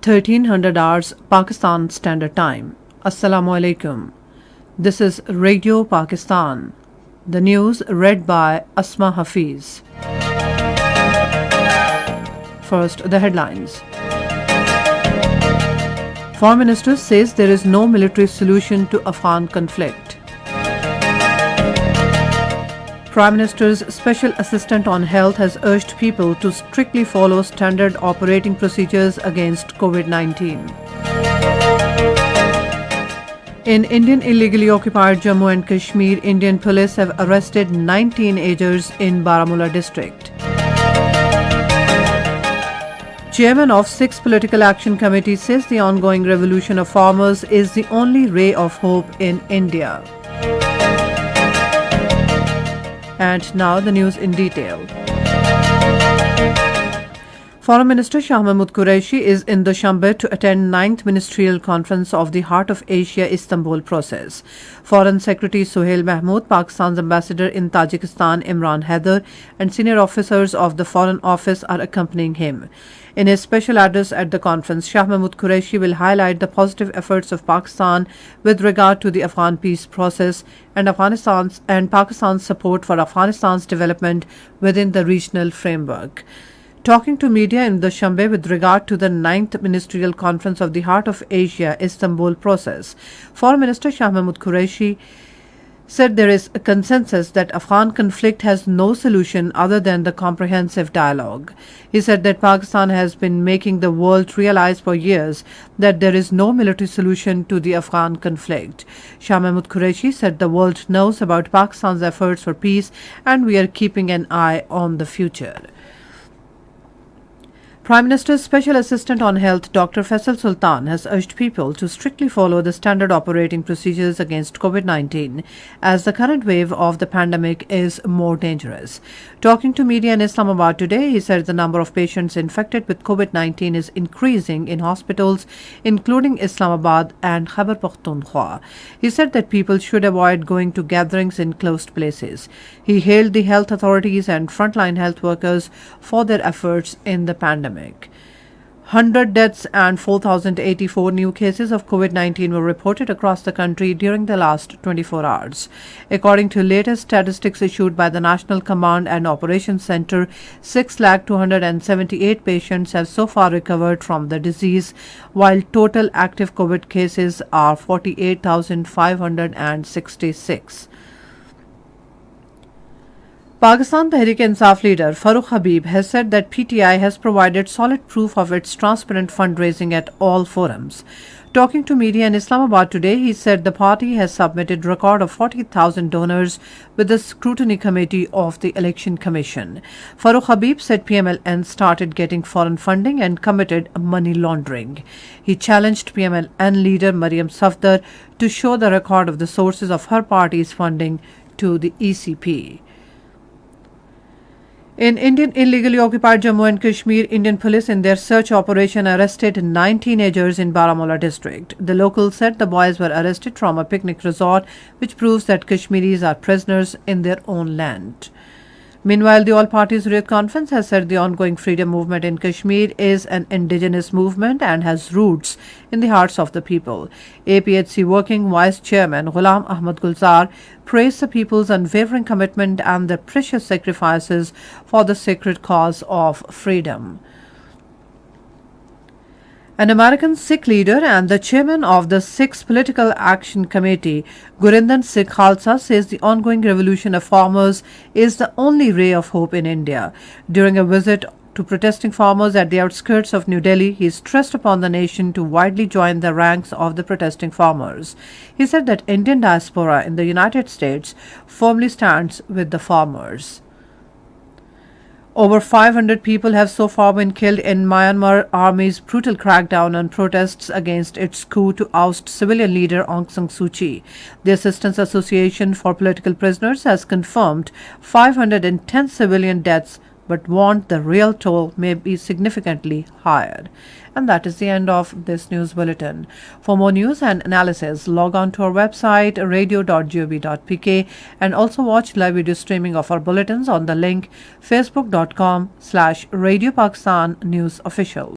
1300 hours Pakistan Standard Time. Assalamu alaikum. This is Radio Pakistan. The news read by Asma Hafiz. First, the headlines. Foreign Minister says there is no military solution to Afghan conflict. Prime Minister's Special Assistant on Health has urged people to strictly follow standard operating procedures against COVID-19. In Indian illegally occupied Jammu and Kashmir, Indian police have arrested 9 teenagers in Baramulla district. Chairman of 6th Political Action Committee says the ongoing revolution of farmers is the only ray of hope in India. And now the news in detail. Foreign Minister Shah Mahmood Qureshi is in Dushanbe to attend 9th Ministerial Conference of the Heart of Asia Istanbul process. Foreign Secretary Suhail Mahmood, Pakistan's ambassador in Tajikistan Imran Haider, and senior officers of the Foreign Office are accompanying him. In his special address at the conference, Shah Mahmood Qureshi will highlight the positive efforts of Pakistan with regard to the Afghan peace process and Pakistan's support for Afghanistan's development within the regional framework. Talking to media in Dushanbe with regard to the 9th Ministerial Conference of the Heart of Asia Istanbul process, Foreign Minister Shah Mahmood Qureshi said there is a consensus that Afghan conflict has no solution other than the comprehensive dialogue. He said that Pakistan has been making the world realize for years that there is no military solution to the Afghan conflict. Shah Mahmood Qureshi said the world knows about Pakistan's efforts for peace and we are keeping an eye on the future. Prime Minister's Special Assistant on Health, Dr. Faisal Sultan, has urged people to strictly follow the standard operating procedures against COVID-19 as the current wave of the pandemic is more dangerous. Talking to media in Islamabad today, he said the number of patients infected with COVID-19 is increasing in hospitals, including Islamabad and Khyber Pakhtunkhwa. He said that people should avoid going to gatherings in closed places. He hailed the health authorities and frontline health workers for their efforts in the pandemic. 100 deaths and 4,084 new cases of COVID-19 were reported across the country during the last 24 hours. According to latest statistics issued by the National Command and Operations Center, 6,278 patients have so far recovered from the disease, while total active COVID cases are 48,566. Pakistan Tehreek-e-Insaf leader Farooq Habib has said that PTI has provided solid proof of its transparent fundraising at all forums. Talking to media in Islamabad today, he said the party has submitted a record of 40,000 donors with the scrutiny committee of the Election Commission. Farooq Habib said PMLN started getting foreign funding and committed money laundering. He challenged PMLN leader Maryam Safdar to show the record of the sources of her party's funding to the ECP. In Indian illegally occupied Jammu and Kashmir, Indian police in their search operation arrested 9 teenagers in Baramulla district. The locals said the boys were arrested from a picnic resort, which proves that Kashmiris are prisoners in their own land. Meanwhile, the All-Party Hurriyat Conference has said the ongoing freedom movement in Kashmir is an indigenous movement and has roots in the hearts of the people. APHC Working Vice Chairman Ghulam Ahmad Gulzar praised the people's unwavering commitment and their precious sacrifices for the sacred cause of freedom. An American Sikh leader and the chairman of the 6th Political Action Committee, Gurinder Sikh Khalsa, says the ongoing revolution of farmers is the only ray of hope in India. During a visit to protesting farmers at the outskirts of New Delhi, he stressed upon the nation to widely join the ranks of the protesting farmers. He said that Indian diaspora in the United States firmly stands with the farmers. Over 500 people have so far been killed in Myanmar army's brutal crackdown on protests against its coup to oust civilian leader Aung San Suu Kyi. The Assistance Association for Political Prisoners has confirmed 510 civilian deaths but warned the real toll may be significantly higher. And that is the end of this news bulletin. For more news and analysis, log on to our website radio.gov.pk and also watch live video streaming of our bulletins on the link facebook.com/Radio Pakistan News Official.